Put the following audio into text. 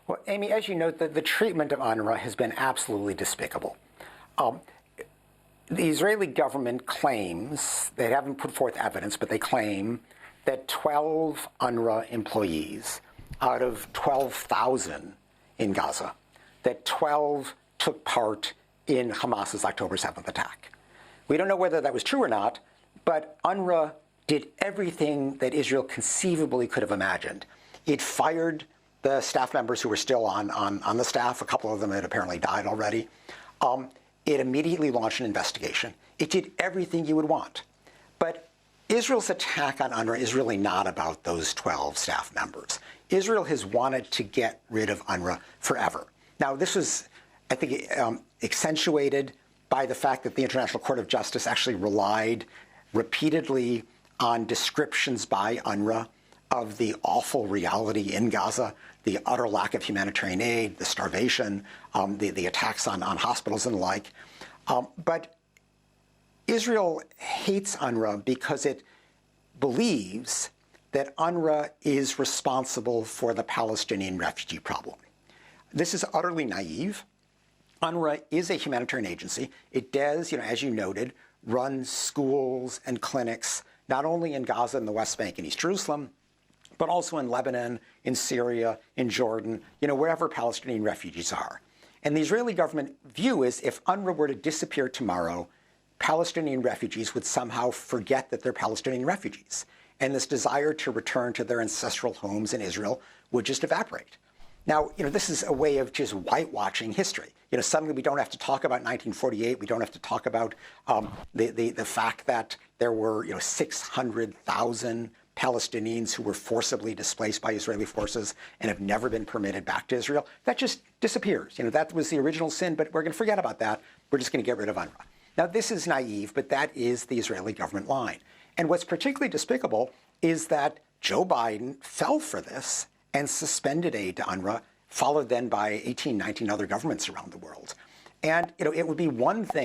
Well, Amy, as you note, the treatment of UNRWA has been absolutely despicable. Um, the Israeli government claims, they haven't put forth evidence, but they claim that 12 UNRWA employees out of 12,000 in Gaza, that 12 took part in Hamas's October 7th attack. We don't know whether that was true or not, but UNRWA did everything that Israel conceivably could have imagined. It fired the staff members who were still on the staff. A couple of them had apparently died already. It immediately launched an investigation. It did everything you would want. But Israel's attack on UNRWA is really not about those 12 staff members. Israel has wanted to get rid of UNRWA forever. Now, this was, I think, accentuated by the fact that the International Court of Justice actually relied repeatedly on descriptions by UNRWA of the awful reality in Gaza, the utter lack of humanitarian aid, the starvation, the attacks on hospitals and the like. But Israel hates UNRWA because it believes that UNRWA is responsible for the Palestinian refugee problem. This is utterly naive. UNRWA is a humanitarian agency. It does, as you noted, run schools and clinics, not only in Gaza and the West Bank and East Jerusalem, but also in Lebanon, in Syria, in Jordan, wherever Palestinian refugees are. And the Israeli government view is if UNRWA were to disappear tomorrow, Palestinian refugees would somehow forget that they're Palestinian refugees. And this desire to return to their ancestral homes in Israel would just evaporate. Now, this is a way of just whitewashing history. Suddenly we don't have to talk about 1948. We don't have to talk about the fact that there were 600,000 Palestinians who were forcibly displaced by Israeli forces and have never been permitted back to Israel. That just disappears. That was the original sin, but we're going to forget about that. We're just going to get rid of UNRWA. Now, this is naive, but that is the Israeli government line. And what's particularly despicable is that Joe Biden fell for this and suspended aid to UNRWA, followed then by 18, 19 other governments around the world. And it would be one thing